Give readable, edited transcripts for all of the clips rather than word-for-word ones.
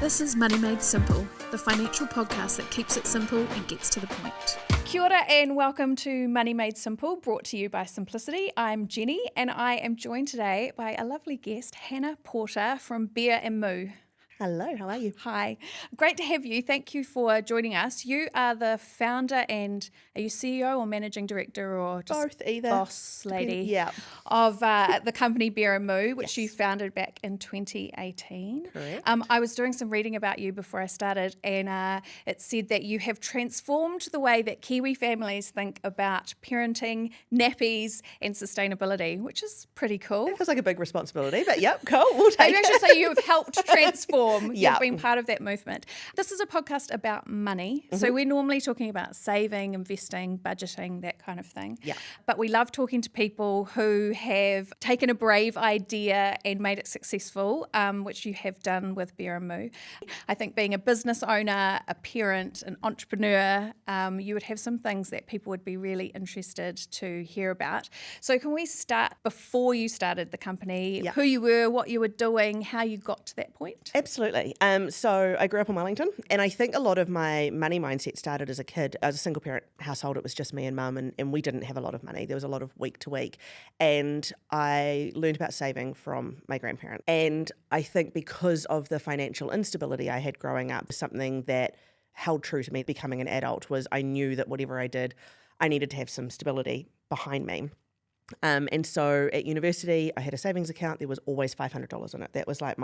This is Money Made Simple, the financial podcast that keeps it simple and gets to the point. Kia ora and welcome to Money Made Simple, brought to you by Simplicity. I'm Jennie and I am joined today by a lovely guest, Hannah Porter from Bear Moo. Hello, how are you? Hi, great to have you. Thank you for joining us. You are the founder and are you CEO or managing director or just Both, either. Boss lady Yeah. of the company Bear Moo, which Yes. you founded back in 2018. Correct. I was doing some reading about you before I started and it said that you have transformed the way that Kiwi families think about parenting, nappies and sustainability, which is pretty cool. It feels like a big responsibility, but yep, cool, we'll take Maybe I should say you've helped transform. Yeah. You've been part of that movement. This is a podcast about money. So we're normally talking about saving, investing, budgeting, that kind of thing. Yeah. But we love talking to people who have taken a brave idea and made it successful, which you have done with Bear Moo. I think being a business owner, a parent, an entrepreneur, you would have some things that people would be really interested to hear about. So can we start before you started the company, Yeah. who you were, what you were doing, how you got to that point? Absolutely. So I grew up in Wellington, and I think a lot of my money mindset started as a kid. I was a single parent household. It was just me and mum, and we didn't have a lot of money. There was a lot of week to week. And I learned about saving from my grandparent. And I think because of the financial instability I had growing up, something that held true to me becoming an adult was I knew that whatever I did, I needed to have some stability behind me. And so at university, I had a savings account. There was always $500 in it. That was like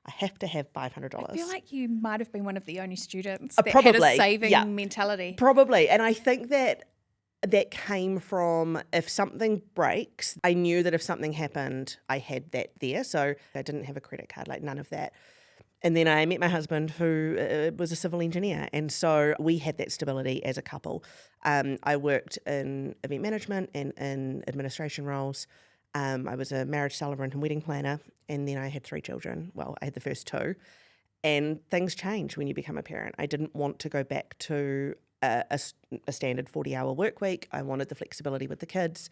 I have to have $500. I feel like you might have been one of the only students that Probably, had a saving yeah. mentality. Probably. And I think that came from if something breaks, I knew that if something happened, I had that there. So I didn't have a credit card, like none of that. And then I met my husband who was a civil engineer. And so we had that stability as a couple. I worked in event management and in administration roles. I was a marriage celebrant and wedding planner. And then I had 3 children. Well, I had the first 2. And things change when you become a parent. I didn't want to go back to a standard 40-hour work week. I wanted the flexibility with the kids.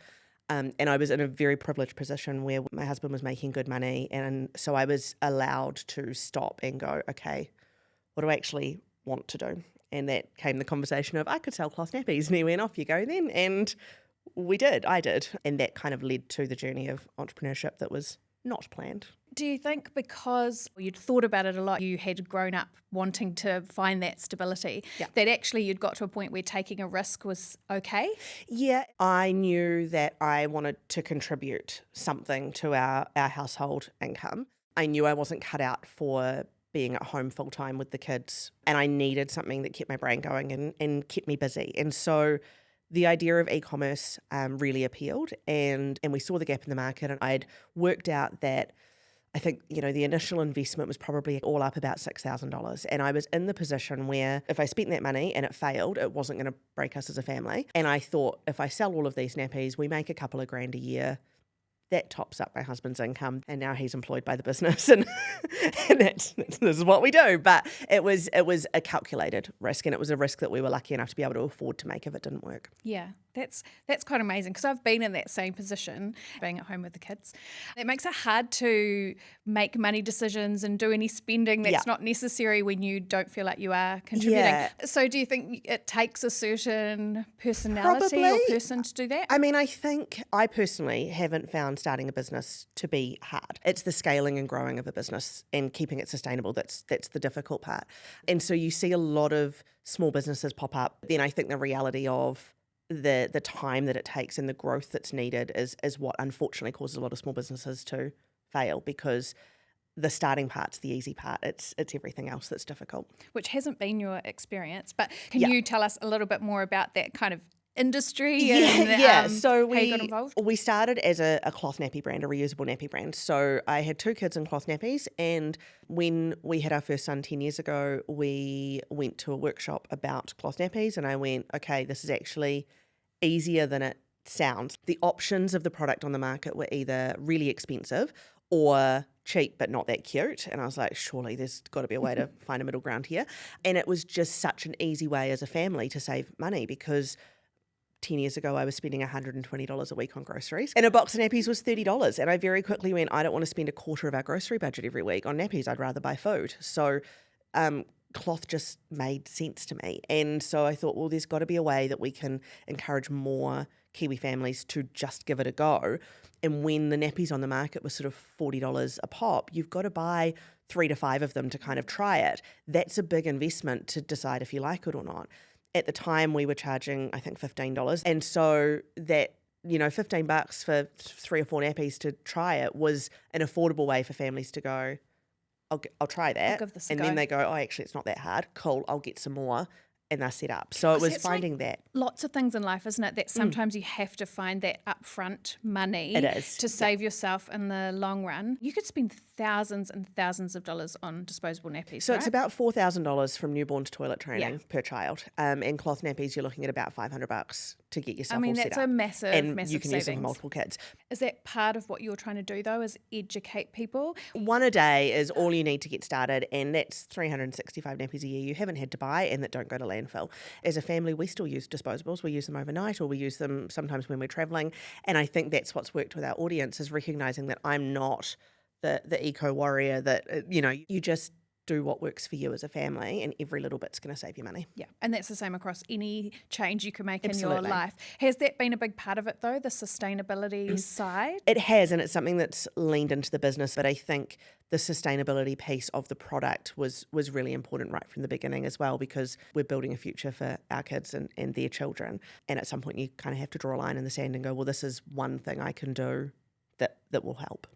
And I was in a very privileged position where my husband was making good money. And so I was allowed to stop and go, okay, what do I actually want to do? And that came the conversation of I could sell cloth nappies. And he went, off you go then. And I did. And that kind of led to the journey of entrepreneurship that was not planned. Do you think because you'd thought about it a lot, you had grown up wanting to find that stability, that actually you'd got to a point where taking a risk was okay? Yeah, I knew that I wanted to contribute something to our household income. I knew I wasn't cut out for being at home full time with the kids, and I needed something that kept my brain going and kept me busy. And so the idea of e-commerce really appealed, and we saw the gap in the market, and I'd worked out that I think, the initial investment was probably all up about $6,000. And I was in the position where if I spent that money and it failed, it wasn't going to break us as a family. And I thought, if I sell all of these nappies, we make a couple of grand a year. That tops up my husband's income, and now he's employed by the business, and this is what we do. But it was a calculated risk, and it was a risk that we were lucky enough to be able to afford to make if it didn't work. Yeah, that's quite amazing because I've been in that same position, being at home with the kids. It makes it hard to make money decisions and do any spending that's not necessary when you don't feel like you are contributing. Yeah. So do you think it takes a certain personality or person to do that? I mean, I think I personally haven't found starting a business to be hard. It's the scaling and growing of a business and keeping it sustainable that's the difficult part. And so you see a lot of small businesses pop up. Then I think the reality of the time that it takes and the growth that's needed is what unfortunately causes a lot of small businesses to fail, because the starting part's the easy part. It's everything else that's difficult. Which hasn't been your experience, but can you tell us a little bit more about that kind of industry and so how you got involved? We started as a cloth nappy brand, a reusable nappy brand. So I had 2 kids in cloth nappies, and when we had our first son 10 years ago, we went to a workshop about cloth nappies, and I went, okay, this is actually easier than it sounds. The options of the product on the market were either really expensive or cheap but not that cute, and I was like, surely there's got to be a way to find a middle ground here. And it was just such an easy way as a family to save money, because 10 years ago, I was spending $120 a week on groceries, and a box of nappies was $30. And I very quickly went, I don't want to spend a quarter of our grocery budget every week on nappies. I'd rather buy food. So cloth just made sense to me. And so I thought, well, there's got to be a way that we can encourage more Kiwi families to just give it a go. And when the nappies on the market were sort of $40 a pop, you've got to buy 3 to 5 of them to kind of try it. That's a big investment to decide if you like it or not. At the time, we were charging, I think, $15. And so that, $15 for 3 or 4 nappies to try it was an affordable way for families to go, I'll try that. I'll give this a and go. then they go, oh, actually, it's not that hard. Cool, I'll get some more. And they're set up. So it was finding that. Lots of things in life, isn't it? That sometimes you have to find that upfront money It is. to save yourself in the long run. You could spend thousands and thousands of dollars on disposable nappies. So right? it's about $4,000 from newborn to toilet training per child. And cloth nappies, you're looking at about $500 to get yourself all set up. that's a massive, and massive you can use them for savings. multiple kids. Is that part of what you're trying to do, though, is educate people? One a day is all you need to get started, and that's 365 nappies a year you haven't had to buy and that don't go to landfill. As a family, we still use disposables. We use them overnight, or we use them sometimes when we're travelling. And I think that's what's worked with our audience, is recognising that I'm not the eco warrior, that, you just do what works for you as a family, and every little bit's going to save you money. Yeah, and that's the same across any change you can make Absolutely. in your life. Has that been a big part of it, though, the sustainability side? It has, and it's something that's leaned into the business, but I think the sustainability piece of the product was really important right from the beginning as well, because we're building a future for our kids and their children. And at some point you kind of have to draw a line in the sand and go, well, this is one thing I can do that will help.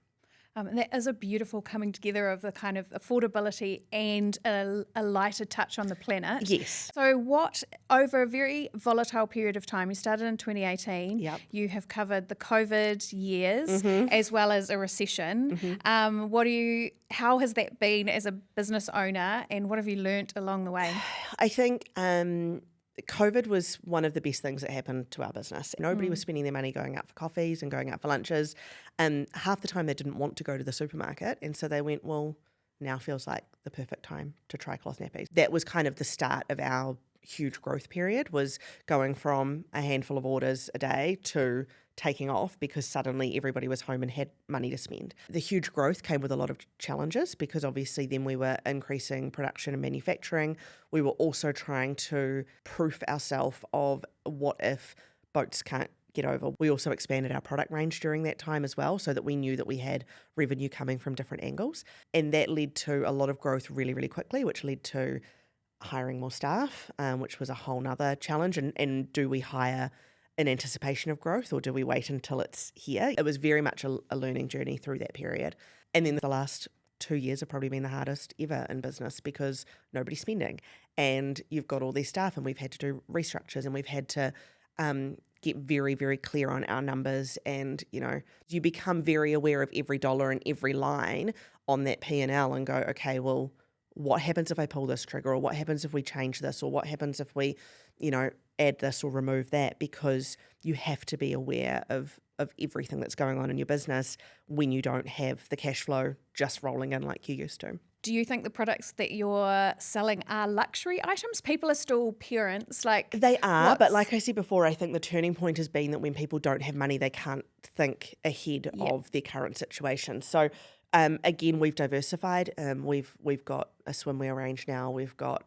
And that is a beautiful coming together of the kind of affordability and a lighter touch on the planet. Yes. So what, over a very volatile period of time, you started in 2018, Yep. you have covered the COVID years as well as a recession. How has that been as a business owner, and what have you learnt along the way? I think COVID was one of the best things that happened to our business. Nobody was spending their money going out for coffees and going out for lunches. And half the time they didn't want to go to the supermarket. And so they went, well, now feels like the perfect time to try cloth nappies. That was kind of the start of our huge growth period, was going from a handful of orders a day to taking off, because suddenly everybody was home and had money to spend. The huge growth came with a lot of challenges, because obviously then we were increasing production and manufacturing. We were also trying to proof ourselves of what if boats can't get over. We also expanded our product range during that time as well, so that we knew that we had revenue coming from different angles. And that led to a lot of growth really, really quickly, which led to hiring more staff, which was a whole nother challenge. And do we hire in anticipation of growth, or do we wait until it's here? It was very much a learning journey through that period. And then the last 2 years have probably been the hardest ever in business, because nobody's spending, and you've got all these staff, and we've had to do restructures, and we've had to get very, very clear on our numbers. And, you become very aware of every dollar and every line on that P&L and go, okay, well, what happens if I pull this trigger, or what happens if we change this, or what happens if we, add this or remove that, because you have to be aware of everything that's going on in your business when you don't have the cash flow just rolling in like you used to. Do you think the products that you're selling are luxury items? People are still parents, They are, but like I said before, I think the turning point has been that when people don't have money, they can't think ahead of their current situation. So again, we've diversified. We've got a swimwear range now. We've got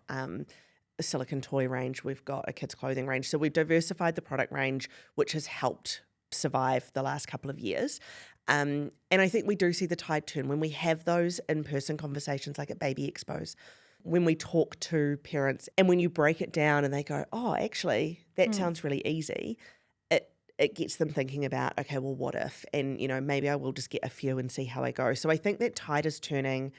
a silicone toy range. We've got a kids' clothing range. So we've diversified the product range, which has helped survive the last couple of years. And I think we do see the tide turn when we have those in-person conversations like at Baby Expos, when we talk to parents and when you break it down and they go, oh, actually, that sounds really easy. It gets them thinking about, okay, well, what if? And, maybe I will just get a few and see how I go. So I think that tide is turning,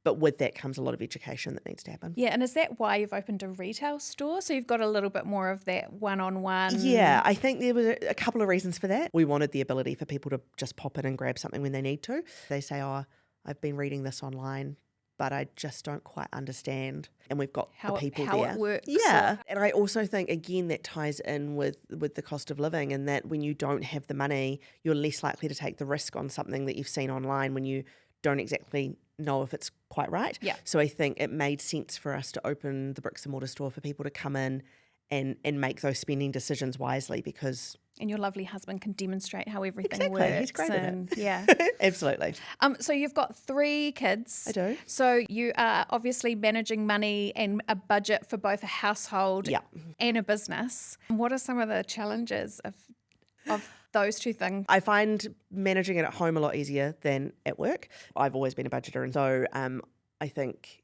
but with that comes a lot of education that needs to happen. Yeah, and is that why you've opened a retail store? So you've got a little bit more of that one-on-one? Yeah, I think there were a couple of reasons for that. We wanted the ability for people to just pop in and grab something when they need to. They say, oh, I've been reading this online, but I just don't quite understand. And we've got the people how there. It works. Yeah. And I also think, again, that ties in with the cost of living, and that when you don't have the money, you're less likely to take the risk on something that you've seen online when you don't exactly know if it's quite right. Yeah. So I think it made sense for us to open the bricks and mortar store for people to come in and make those spending decisions wisely, because And your lovely husband can demonstrate how everything Exactly. works. He's great at and, it. Yeah. Absolutely. So you've got 3 kids. I do. So you are obviously managing money and a budget for both a household Yeah. and a business. What are some of the challenges of those 2 things? I find managing it at home a lot easier than at work. I've always been a budgeter, and so I think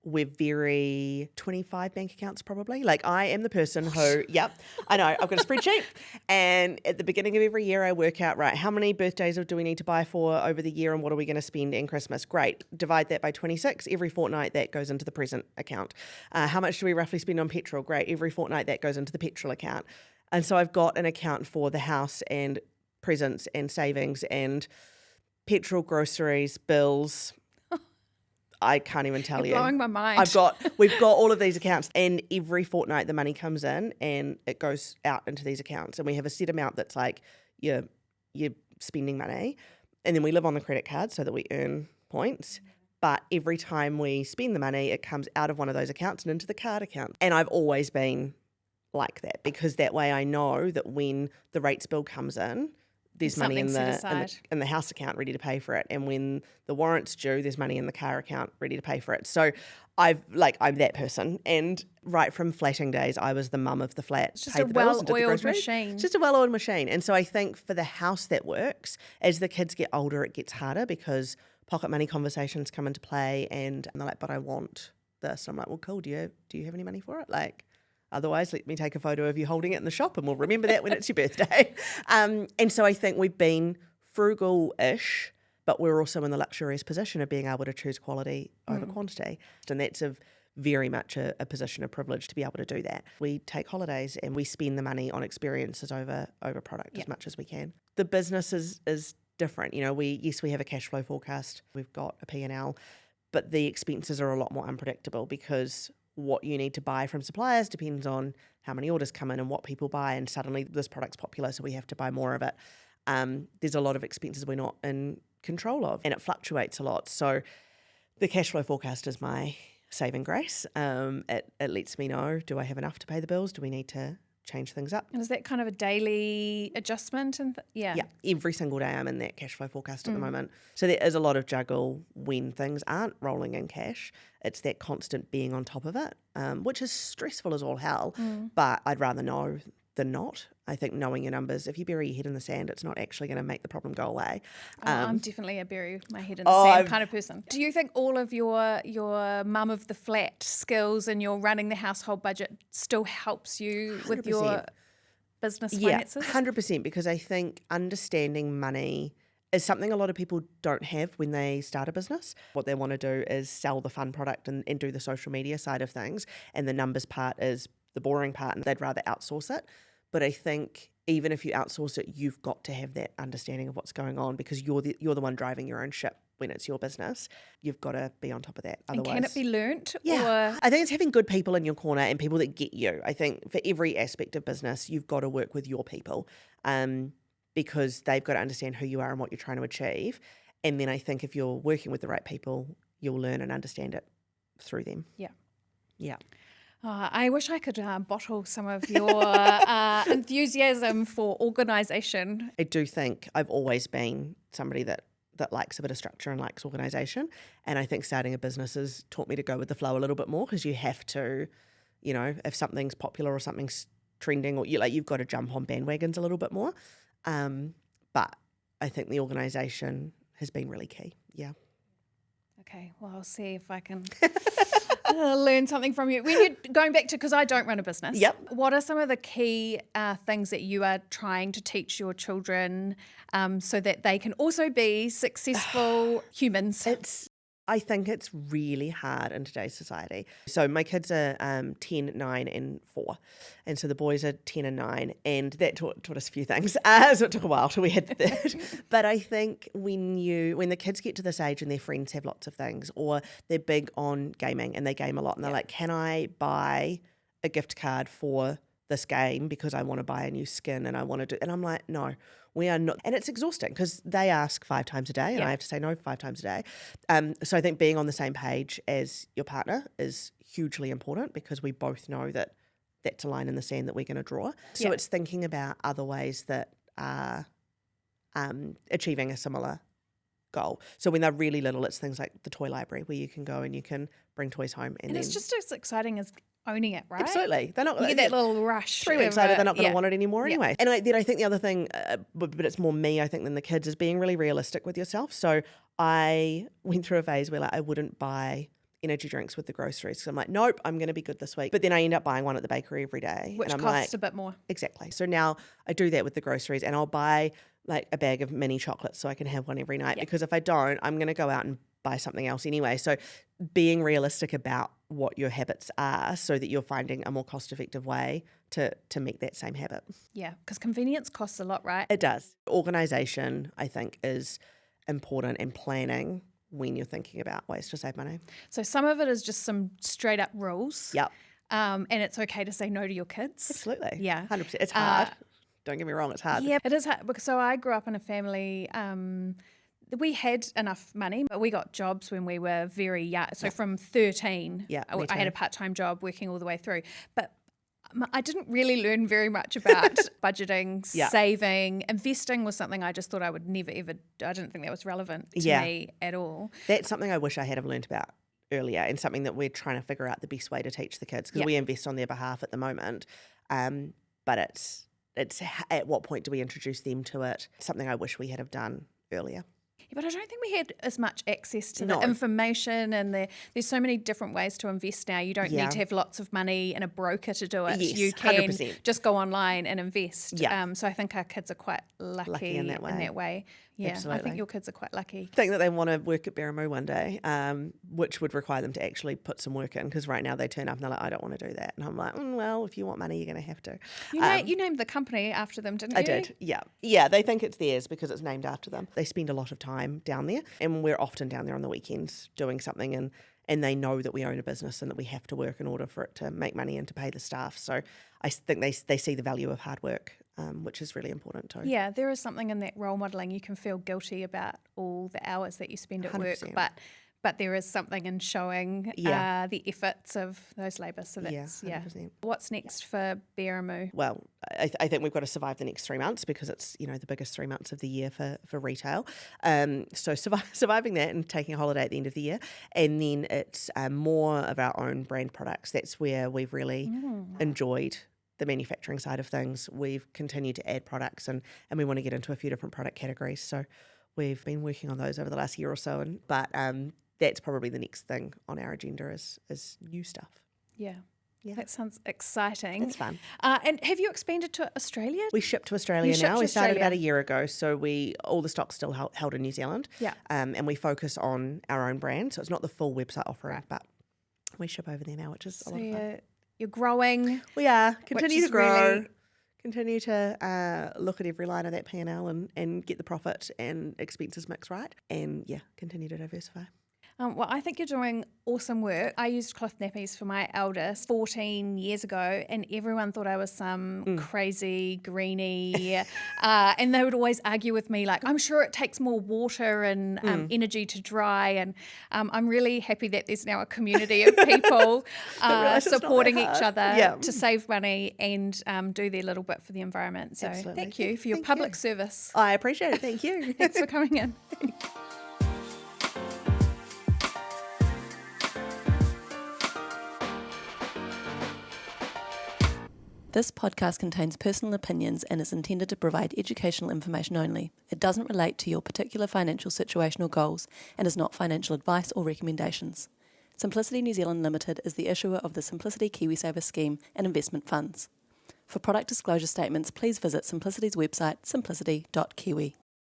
we're very 25 bank accounts probably. Like I am the person who, yep, I know, I've got a spreadsheet, and at the beginning of every year I work out, right, how many birthdays do we need to buy for over the year and what are we going to spend in Christmas? Great, divide that by 26. Every fortnight that goes into the present account. How much do we roughly spend on petrol? Great, every fortnight that goes into the petrol account. And so I've got an account for the house and presents and savings and petrol, groceries, bills. I can't even tell you. You're blowing my mind. We've got all of these accounts, and every fortnight the money comes in and it goes out into these accounts, and we have a set amount that's like you're spending money, and then we live on the credit card so that we earn points. But every time we spend the money, it comes out of one of those accounts and into the card account. And I've always been like that because that way I know that when the rates bill comes in, there's money in the house account ready to pay for it. And when the warrant's due, there's money in the car account ready to pay for it. So I'm that person. And right from flatting days, I was the mum of the flat. It's just a well-oiled machine. It's just a well-oiled machine. And so I think for the house that works, as the kids get older, it gets harder because pocket money conversations come into play, and they're like, but I want this. I'm like, well, cool. Do you have any money for it? Like, otherwise, let me take a photo of you holding it in the shop and we'll remember that when it's your birthday. And so I think we've been frugal-ish, but we're also in the luxurious position of being able to choose quality over quantity. And that's very much a position of privilege to be able to do that. We take holidays and we spend the money on experiences over product as much as we can. The business is different. You know, we have a cash flow forecast. We've got a P&L, but the expenses are a lot more unpredictable because what you need to buy from suppliers depends on how many orders come in and what people buy, and suddenly this product's popular, so we have to buy more of it. There's a lot of expenses we're not in control of, and it fluctuates a lot. So the cash flow forecast is my saving grace. It lets me know, do I have enough to pay the bills? Do we need to change things up? And is that kind of a daily adjustment? Yeah, every single day I'm in that cash flow forecast at the moment. So there is a lot of juggle when things aren't rolling in cash. It's that constant being on top of it, which is stressful as all hell, but I'd rather know than not. I think knowing your numbers, if you bury your head in the sand, it's not actually going to make the problem go away. I'm definitely a bury my head in the sand kind of person. Do you think all of your mum of the flat skills and your running the household budget still helps you 100%. With your business finances? Yeah, 100%, because I think understanding money is something a lot of people don't have when they start a business. What they want to do is sell the fun product and do the social media side of things, and the numbers part is the boring part, and they'd rather outsource it. But I think even if you outsource it, you've got to have that understanding of what's going on, because you're the one driving your own ship when it's your business. You've got to be on top of that. Otherwise, and can it be learnt? Yeah. I think it's having good people in your corner and people that get you. I think for every aspect of business, you've got to work with your people, because they've got to understand who you are and what you're trying to achieve. And then I think if you're working with the right people, you'll learn and understand it through them. Yeah. Yeah. I wish I could bottle some of your enthusiasm for organisation. I do think I've always been somebody that likes a bit of structure and likes organisation. And I think starting a business has taught me to go with the flow a little bit more, because you have to, you know, if something's popular or something's trending, or you've got to jump on bandwagons a little bit more. But I think the organisation has been really key. Yeah. Okay, well, I'll see if I can learn something from you. When you're going back to, because I don't run a business. Yep. What are some of the key things that you are trying to teach your children so that they can also be successful humans? I think it's really hard in today's society. So my kids are 10, 9 and 4. And so the boys are 10 and 9. And that taught us a few things. So it took a while till we had the third. But I think when the kids get to this age and their friends have lots of things, or they're big on gaming and they game a lot, and they're like, can I buy a gift card for this game because I want to buy a new skin and I want to do, and I'm like, no, we are not. And it's exhausting because they ask 5 times a day and I have to say no 5 times a day. So I think being on the same page as your partner is hugely important, because we both know that that's a line in the sand that we're going to draw. So it's thinking about other ways that are achieving a similar goal. So when they're really little, it's things like the toy library where you can go and you can bring toys home. And then, it's just as exciting as owning it, right? absolutely. They're not You get that little rush. 3 weeks later, they're not going to want it anymore Yeah. anyway. And then I think the other thing, but it's more me, I think, than the kids, is being really realistic with yourself. So I went through a phase where I wouldn't buy energy drinks with the groceries. So I'm like, nope, I'm going to be good this week. But then I end up buying one at the bakery every day. Which and I'm costs like, a bit more. Exactly. So now I do that with the groceries, and I'll buy like a bag of mini chocolates so I can have one every night, because if I don't, I'm going to go out and buy something else anyway. So being realistic about what your habits are so that you're finding a more cost-effective way to meet that same habit. Yeah, because convenience costs a lot, right? It does. Organisation, I think, is important, and planning when you're thinking about ways to save money. So some of it is just some straight up rules. Yep. And it's okay to say no to your kids. Absolutely. Yeah. 100%. It's hard. Don't get me wrong, it's hard. Yeah, it is hard. So I grew up in a family, we had enough money, but we got jobs when we were very young. So from 13, Yeah, I me had too. a part-time job working all the way through. But I didn't really learn very much about budgeting, Yeah. saving. Investing was something I just thought I would never, ever, I didn't think that was relevant to Yeah. me at all. That's something I wish I had have learned about earlier, and something that we're trying to figure out the best way to teach the kids, because Yeah. we invest on their behalf at the moment. But it's at what point do we introduce them to it? Something I wish we had have done earlier. Yeah, but I don't think we had as much access to No. the information, and there's so many different ways to invest now. You don't Yeah. need to have lots of money and a broker to do it. Yes, You can 100%. just go online and invest. Yeah. So I think our kids are quite lucky in that way. Yeah, I Absolutely. think your kids are quite lucky. Think that they want to work at Bear Moo one day, which would require them to actually put some work in, because right now they turn up and they're like, I don't want to do that. And I'm like, well, if you want money, you're going to have to. You named the company after them, didn't you? I did, yeah. Yeah, they think it's theirs because it's named after them. They spend a lot of time down there, and we're often down there on the weekends doing something, and they know that we own a business and that we have to work in order for it to make money and to pay the staff. So I think they see the value of hard work, which is really important too. Yeah, there is something in that role modelling. You can feel guilty about all the hours that you spend at work, 100%. but there is something in showing Yeah. the efforts of those labour. So Yeah, that's 100%. What's next for Bear Moo? Well, I think we've got to survive the next 3 months, because it's, the biggest 3 months of the year for retail. So surviving that and taking a holiday at the end of the year. And then it's more of our own brand products. That's where we've really enjoyed the manufacturing side of things. We've continued to add products, and we want to get into a few different product categories. So we've been working on those over the last year or so. But that's probably the next thing on our agenda is new stuff. Yeah. Yeah. That sounds exciting. It's fun. And have you expanded to Australia? We ship to Australia You ship now. to We started Australia. about a year ago, so all the stock's still held in New Zealand. Yeah. And we focus on our own brand, so it's not the full website offering, but we ship over there now, which is a So lot of fun. you're growing. We are continue is to grow, really- continue to look at every line of that P&L and get the profit and expenses mix right, and continue to diversify. Well, I think you're doing awesome work. I used cloth nappies for my eldest 14 years ago, and everyone thought I was some crazy greenie. And they would always argue with me, like, I'm sure it takes more water and energy to dry. And I'm really happy that there's now a community of people realise it's not that supporting each hard. other Yeah. to save money and do their little bit for the environment. So Absolutely. thank you for your Thank public you. service. I appreciate it. Thank you. Thanks for coming in. This podcast contains personal opinions and is intended to provide educational information only. It doesn't relate to your particular financial situation or goals and is not financial advice or recommendations. Simplicity New Zealand Limited is the issuer of the Simplicity KiwiSaver scheme and investment funds. For product disclosure statements, please visit Simplicity's website simplicity.kiwi.